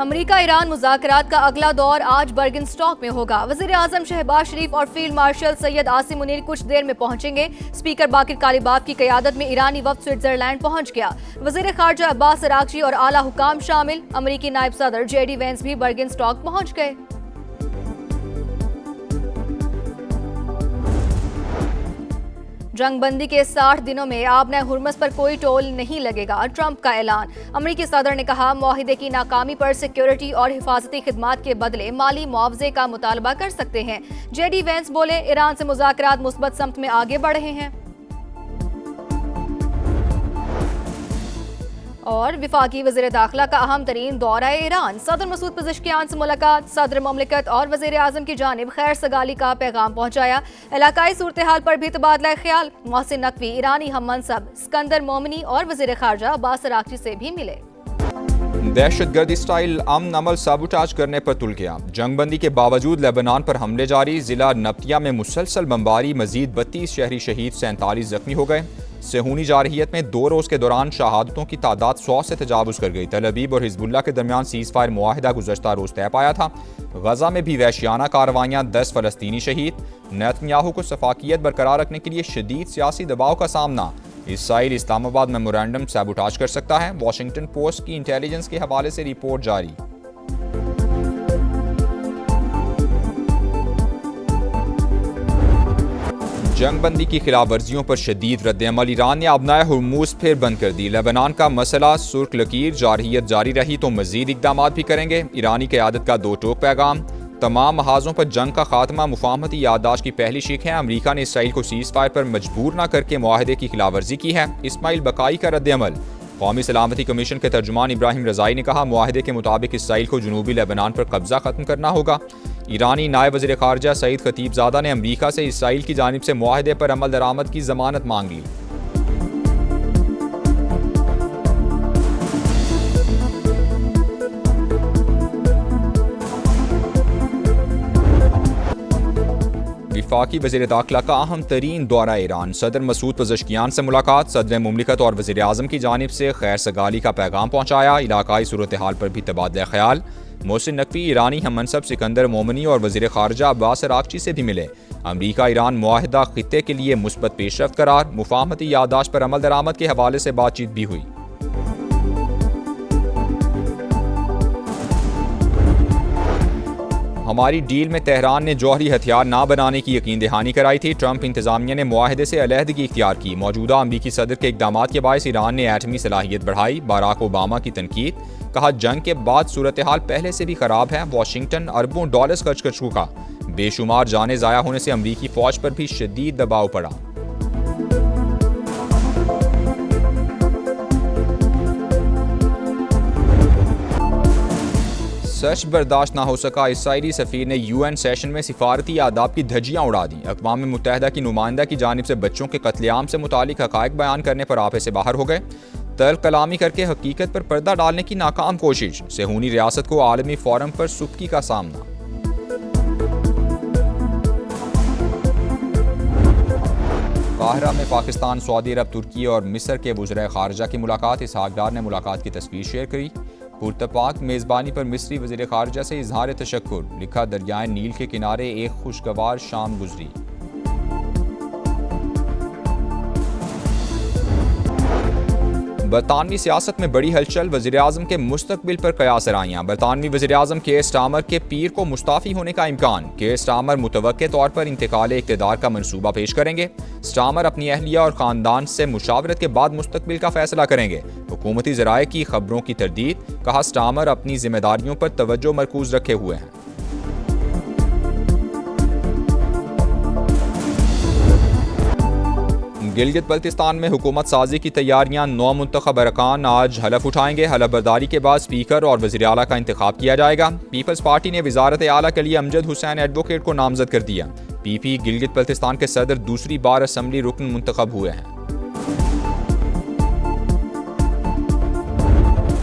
America Iran मुज़ाकरात का अगला दौर आज बर्गिनस्टॉक में होगा। वज़ीर आज़म शहबाज शरीफ और फील्ड मार्शल सैयद आसिम मुनीर कुछ देर में पहुंचेंगे। स्पीकर बाकिर कालिबाफ की क़यादत में ईरानी वफ़द स्विट्जरलैंड पहुंच गया। वज़ीर ख़ारजा अब्बास अराग़ची और आला हुकाम शामिल। अमरीकी नायब सदर JD वेंस भी बर्गिनस्टॉक पहुंच गए। जंगबंदी के 60 दिनों में आबना हुर्मस पर कोई टोल नहीं लगेगा, ट्रंप का ऐलान। अमरीकी सदर ने कहा, मुआहिदे की नाकामी पर सिक्योरिटी और हिफाजती खिदमात के बदले माली मुआवजे का मुतालबा कर सकते हैं। JD वेंस बोले, ईरान से मुज़ाकरात मुस्बत समत में आगे बढ़ रहे हैं। और विफाकी वज़ीर दाखिला का अहम तरीन दौरा ईरान। सदर मसूद पज़ेश्कियान से मुलाकात। सदर ममलिकत और वज़ीर आज़म की जानिब खैर सगाली का पैगाम पहुंचाया। इलाकाई सूरत हाल पर भी तबादला ख्याल। मोहसिन नकवी, ईरानी हम मनसब सिकंदर मोमिनी और वज़ीर ख़ारजा अब्बास अराग़ची से भी मिले। दहशतगर्दी स्टाइल अमन अमल साबुटाज करने पर तुल गया। जंगबंदी के बावजूद लेबनान पर हमले जारी। जिला नब्तिया में मुसलसल बमबारी। मजीद 32 शहरी शहीद, 47 जख्मी हो गए। सेहूनी जारहियत में 2 रोज़ के दौरान शहादतों की तादाद 100 से तजावुज़ कर गई। तल अबीब और हिजबुल्लाह के दरमियान सीज़ फायर मुआहिदा गुज़श्ता रोज़ तय पाया था। गजा में भी वहशियाना कार्रवाइयाँ, 10 फ़लस्तीनी शहीद। नेतन्याहू को सफाकियत बरकरार रखने के लिए शदीद सियासी दबाव का सामना। इसराइल इस्लामाबाद मेमोरेंडम सैबोटाज कर सकता है। वाशिंगटन पोस्ट की इंटेलिजेंस के हवाले से रिपोर्ट जारी। जंगबंदी की खिलाफ वर्जियों पर शदीद रद्द-ए-अमल। ईरान ने आबनाए हुर्मुज़ फिर बंद कर दी। लेबनान का मसला सुर्ख लकीर, जारहियत जारी रही तो मजीद इकदाम भी करेंगे। ईरानी क़यादत का 2 टोक पैगाम। तमाम महाजों पर जंग का खात्मा मुफाहमती याददाश्त की पहली शीख है। अमरीका ने इसराइल को सीज़ फायर पर मजबूर न करके मुआहदे की खिलाफ वर्जी की है। इस्माइल बकाई का रद्द-ए-अमल। कौमी सलामती कमीशन के तर्जुमान इब्राहिम रज़ाई ने कहा, मुआहदे के मुताबिक इसराइल को जनूबी लेबनान पर कब्जा खत्म करना होगा। ईरानी नायब वज़ीर ख़ारजा सईद खतीबज़ादा ने अमरीका से इसराइल की जानिब से मुआहदे पर अमल दरामद की ज़मानत मांग ली। वफाकी वज़ीर दाखिला का अहम तरीन दौरा ईरान। सदर मसूद पज़ेश्कियान से मुलाकात। सदर मुमलिकत और वज़ीर आज़म की जानिब से खैर सगाली का पैगाम पहुँचाया। इलाकाई सूरत हाल पर भी तबादला ख्याल। मोहसिन नकवी, ईरानी हम मनसब सिकंदर मोमिनी और वज़ीर ख़ारजा अब्बास अराग़ची से भी मिले। अमरीका ईरान मुआहिदा खित्ते के लिए मुस्बत पेशरफ्त करार। मुफाहमती याददाश्त पर अमल दरामद के हवाले से बातचीत भी हुई। हमारी डील में तेहरान ने जौहरी हथियार ना बनाने की यकीन दहानी कराई थी। ट्रंप इंतजामिया ने मुआहिदे से अलहदगी इख्तियार की। मौजूदा अमरीकी सदर के इकदामात के बायस ईरान ने एटमी सलाहियत बढ़ाई। बाराक ओबामा की तनकीद। कहा, जंग के बाद सूरत हाल पहले से भी खराब है। वाशिंगटन अरबों डॉलर्स खर्च कर चुका। बेशुमार जाने ज़ाया होने से अमरीकी फौज पर भी शदीद दबाव पड़ा। सच बर्दाश्त ना हो सका। इसराइली सफ़ीर ने UN सेशन में सिफारती आदाब की धज्जियाँ उड़ा दी। अक़वाम मुत्तहिदा की नुमाइंदा की जानिब से बच्चों के कत्लेआम से मुतालिक हक़ाइक़ बयान करने पर आपे से बाहर हो गए। तल्ख़ कलामी करके हकीकत पर पर्दा डालने की नाकाम कोशिश। सेहूनी रियासत को आलमी फोरम पर सुख्ती का सामना। काहिरा में पाकिस्तान, सऊदी अरब, तुर्की और मिस्र के वज़ीर ख़ारजा की मुलाकात। इसहाक़ डार ने मुलाकात की तस्वीर शेयर करी। पुरतपाक मेज़बानी पर मिस्री वज़ीर ख़ारजा से इज़हार तशक्कुर। लिखा, दरियाए नील के किनारे एक खुशगवार शाम गुजरी। बरतानवी सियासत में बड़ी हलचल। वज़ीर आज़म के मुस्तकबिल पर कयास राइयाँ। बरतानवी वज़ीर आज़म केयर स्टारमर के पीर को मुस्ताफ़ी होने का इम्कान। केयर स्टारमर मुतवक्के तौर पर इंतकाल इक़्तिदार का मनसूबा पेश करेंगे। स्टारमर अपनी अहलिया और ख़ानदान से मुशावरत के बाद मुस्तकबिल का फैसला करेंगे। हुकूमती ज़राए की खबरों की तरदीद। कहा, स्टारमर अपनी जिम्मेदारियों पर तवज्जो मरकूज़ रखे हुए हैं। गिलगित बल्तिस्तान में हुकूमत साजी की तैयारियां। 9 मुंतखब अरकान आज हलफ उठाएंगे। हलफ बर्दारी के बाद स्पीकर और वज़ीर आला का इंतखाब किया जाएगा। पीपल्स पार्टी ने वज़ारत आला के लिए अमजद हुसैन एडवोकेट को नामजद कर दिया। PP गिलगित बल्तिस्तान के सदर दूसरी बार असम्बली रुकन मुंतखब हुए हैं।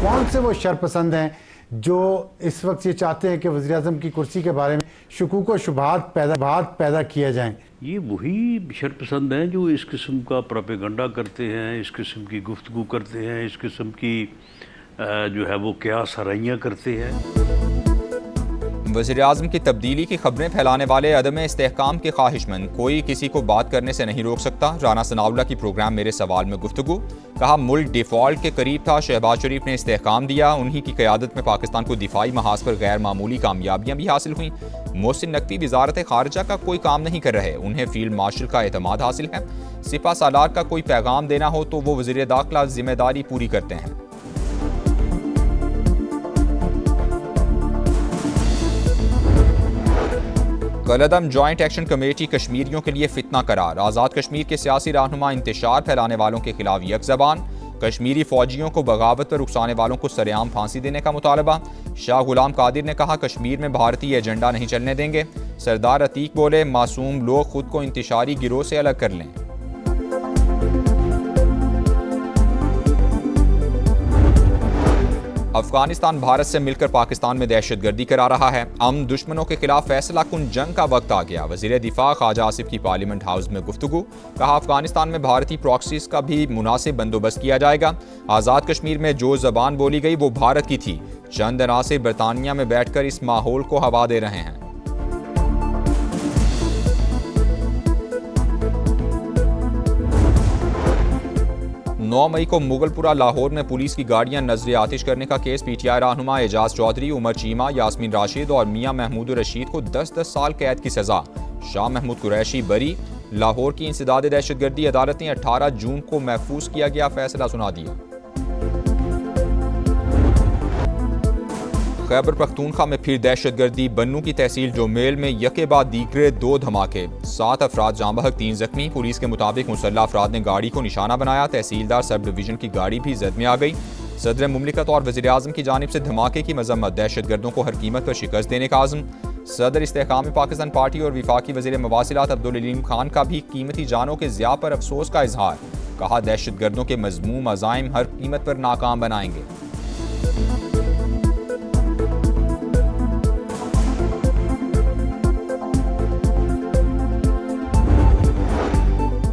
कौन से वो शरपसंद हैं जो इस वक्त ये चाहते हैं कि वज़ीर आज़म की कुर्सी के बारे में शकूक व शुबहात पैदा किया जाएं? ये वही शरपसंद हैं जो इस किस्म का प्रोपेगंडा करते हैं, इस किस्म की गुफ्तगू करते हैं, इस किस्म की जो है वो क्या सराहियाँ करते हैं। वज़ीर-ए-आज़म की तब्दीली की खबरें फैलाने वाले अदम इस्तेहकाम के ख्वाहिशमंद कोई किसी को बात करने से नहीं रोक सकता। राना सनाउल्लाह की प्रोग्राम मेरे सवाल में गुफ्तगू। कहा मुल्क डिफ़ॉल्ट के करीब था, शहबाज शरीफ ने इस्तेहकाम दिया, उन्हीं की क़यादत में पाकिस्तान को दिफाई महाज पर गैर मामूली कामयाबियाँ भी हासिल हुई। मोहसिन नकवी वजारत खारजा का कोई काम नहीं कर रहे, उन्हें फील्ड मार्शल का एतमाद हासिल है। सिपा सालार का कोई पैगाम देना हो तो वो वज़ीर दाखिला जिम्मेदारी पूरी करते हैं। कलअदम जॉइंट एक्शन कमेटी कश्मीरियों के लिए फितना करार। आज़ाद कश्मीर के सियासी रहनुमा इंतशार फैलाने वालों के खिलाफ यक ज़बान। कश्मीरी फौजियों को बगावत पर उकसाने वालों को सरेआम फांसी देने का मुतालबा। शाह गुलाम कादिर ने कहा कश्मीर में भारतीय एजेंडा नहीं चलने देंगे। सरदार अतीक बोले मासूम लोग खुद को इंतशारी गिरोह से अलग कर लें। अफगानिस्तान भारत से मिलकर पाकिस्तान में दहशतगर्दी करा रहा है। अमन दुश्मनों के खिलाफ फैसला कुन जंग का वक्त आ गया। वजीर दिफा ख्वाजा आसिफ की पार्लियामेंट हाउस में गुफ्तगू। कहा अफगानिस्तान में भारतीय प्रॉक्सीज का भी मुनासिब बंदोबस्त किया जाएगा। आज़ाद कश्मीर में जो जबान बोली गई वो भारत की थी। चंद अनासिर बरतानिया में बैठकर इस माहौल को हवा दे रहे हैं। नौ मई को मुगलपुरा लाहौर में पुलिस की गाड़ियां नजर आतिश करने का केस। पीटीआई रहनुमा एजाज चौधरी, उमर चीमा, यास्मीन राशिद और मियां महमूद रशीद को 10-10 साल कैद की सजा। शाह महमूद कुरैशी बरी। लाहौर की इंसदाद दहशतगर्दी अदालत ने 18 जून को महफूज किया गया फैसला सुना दिया। खैबर पख्तूनख्वा में फिर दहशतगर्दी। बन्नू की तहसील जोमेल में यके बाद दीगरे 2 धमाके। 7 अफराद जाँ बहक, 3 जख्मी। पुलिस के मुताबिक मुसल्लह अफराद ने गाड़ी को निशाना बनाया। तहसीलदार सब डिवीजन की गाड़ी भी जद में आ गई। सदर मुमलिकत और वज़ीर-ए-आज़म की जानिब से धमाके की मजम्मत। दहशतगर्दों को हर कीमत पर शिकस्त देने का आज़म। सदर इस्तेहकाम पाकिस्तान पार्टी और विफाकी वज़ीर मवासिलात अब्दुल अलीम खान का भी कीमती जानों के ज़िया पर अफसोस का इजहार। कहा दहशतगर्दों के मजमूम अज़ाइम हर कीमत पर नाकाम बनाएंगे।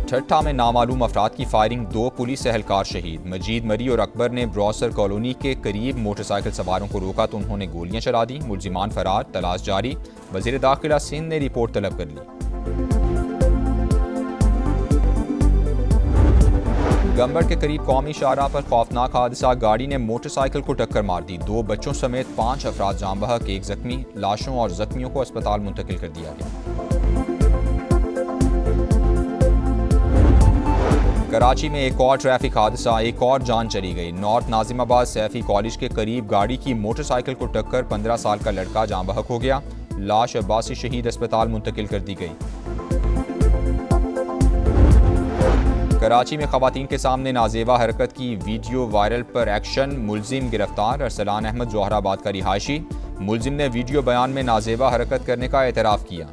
ठट्ठा में नामालूम अफराद की फायरिंग, 2 पुलिस एहलकार शहीद। मजीद मरी और अकबर ने ब्रॉसर कॉलोनी के करीब मोटरसाइकिल सवारों को रोका तो उन्होंने गोलियां चला दी। मुलजिमान फरार, तलाश जारी। वजीर दाखिला सिंध ने रिपोर्ट तलब कर ली। गंबड़ के करीब कौमी शाहराह पर खौफनाक हादसा। गाड़ी ने मोटरसाइकिल को टक्कर मार दी। 2 बच्चों समेत 5 अफराद जाँ बहक, 1 जख्मी। लाशों और जख्मियों को अस्पताल मुंतकिल कर दिया गया। कराची में एक और ट्रैफिक हादसा, एक और जान चली गई। नॉर्थ नाजिमाबाद सैफी कॉलेज के करीब गाड़ी की मोटरसाइकिल को टक्कर 15 साल का लड़का जाँ बहक हो गया। लाश अब्बासी शहीद अस्पताल मुंतकिल कर दी गई। कराची में खवातीन के सामने नाजेबा हरकत की वीडियो वायरल पर एक्शन। मुलजिम गिरफ्तार। अरसलान अहमद जोहराबाद का रिहायशी। मुलजिम ने वीडियो बयान में नाजेबा हरकत करने का एतराफ़ किया।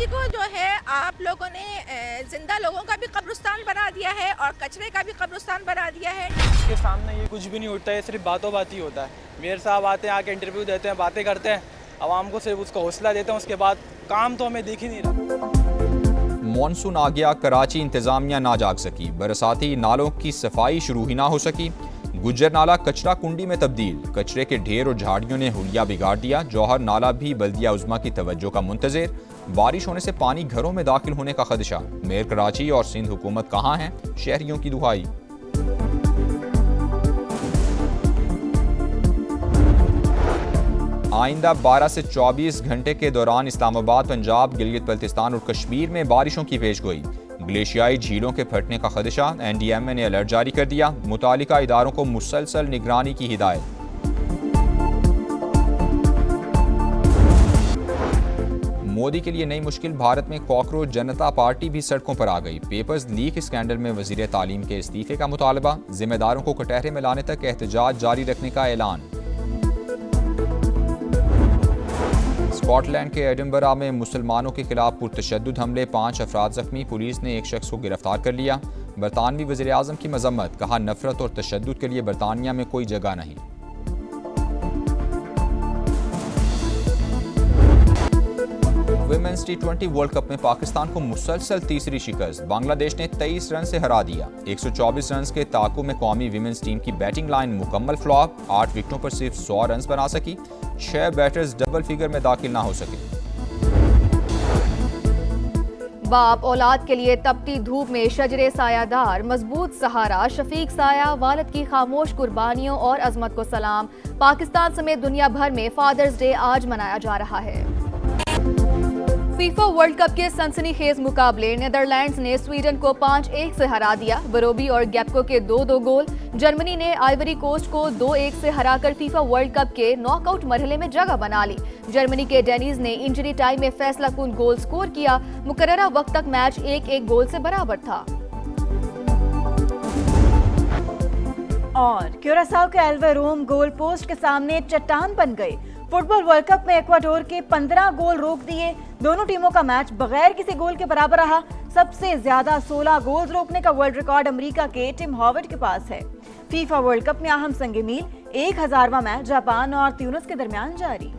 को जो है आप लोगों ने जिंदा लोगों का भी कब्रिस्तान बना दिया है और कचरे का भी कब्रिस्तान बना दिया है। के सामने ये कुछ भी नहीं उठता है, सिर्फ बातों बात ही होता है। मेयर साहब आते हैं, आके इंटरव्यू देते हैं, बातें करते हैं, आवाम को सिर्फ उसका हौसला देते हैं, उसके बाद काम तो हमें दिख ही नहीं रहा। मॉनसून आ गया, कराची इंतजामिया ना जाग सकी। बरसाती नालों की सफाई शुरू ही ना हो सकी। गुज्जर नाला कचरा कुंडी में तब्दील। कचरे के ढेर और झाड़ियों ने हुलिया बिगाड़ दिया। जौहर नाला भी बल्दिया उज़्मा की तवज्जो का मुंतज़िर। बारिश होने से पानी घरों में दाखिल होने का खदशा। मेयर कराची और सिंध हुकूमत कहाँ हैं, शहरियों की दुहाई। आइंदा 12 से 24 घंटे के दौरान इस्लामाबाद, पंजाब, गिलगित बल्तिस्तान और कश्मीर में बारिशों की पेशगोई। ग्लेशियाई झीलों के फटने का खदशा। NDMA ने अलर्ट जारी कर दिया। मुतालिका इदारों को मुसलसल निगरानी की हिदायत। मोदी के लिए नई मुश्किल। भारत में कॉकरोच जनता पार्टी भी सड़कों पर आ गई। पेपर्स लीक स्कैंडल में वजीर तालीम के इस्तीफे का मुतालबा। जिम्मेदारों को कटहरे में लाने तक एहतजाज जारी रखने का ऐलान। स्कॉटलैंड के एडिनबरा में मुसलमानों के खिलाफ पुरतशद्दुद हमले, 5 अफराद जख्मी। पुलिस ने एक शख्स को गिरफ्तार कर लिया। बरतानवी वज़ीर आज़म की मजम्मत। कहा नफरत और तशद्दुद के लिए बरतानिया में कोई जगह नहीं। विमेंस टी20 वर्ल्ड कप में पाकिस्तान को मुसलसल तीसरी शिकस्त। बांग्लादेश ने 23 रन से हरा दिया। 124 रन के ताकु में कौमी विमेंस टीम की बैटिंग लाइन मुकम्मल फ्लॉप। 8 विकेटों पर सिर्फ 100 रन बना सकी। 6 बैटर्स डबल फिगर में दाखिल ना हो सके। बाप औलाद के लिए तपती धूप में शजरे सायादार, मजबूत सहारा, शफीक साया, वालिद की खामोश कुर्बानियों और अजमत को सलाम। पाकिस्तान समेत दुनिया भर में फादर्स डे आज मनाया जा रहा है। फीफा वर्ल्ड कप के सनसनीखेज मुकाबले नीदरलैंड्स ने स्वीडन को 5-1 से हरा दिया। बरोबी और गैप्को के 2-2 गोल। जर्मनी ने आइवरी कोस्ट को 2-1 से हराकर फीफा वर्ल्ड कप के नॉकआउट मरहले में जगह बना ली। जर्मनी के डेनिज ने इंजरी टाइम में फैसलाकुन गोल स्कोर किया। मुकर्ररा वक्त तक मैच 1-1 गोल से बराबर था। और क्यूरासाओ के एल्वेरोम गोल पोस्ट के सामने चट्टान बन गए। फुटबॉल वर्ल्ड कप में इक्वाडोर के 15 गोल रोक दिए। दोनों टीमों का मैच बगैर किसी गोल के बराबर रहा। सबसे ज्यादा 16 गोल रोकने का वर्ल्ड रिकॉर्ड अमेरिका के टिम हॉवर्ड के पास है। फीफा वर्ल्ड कप में अहम संग मील 1000वां मैच जापान और ट्यूनिस के दरमियान जारी।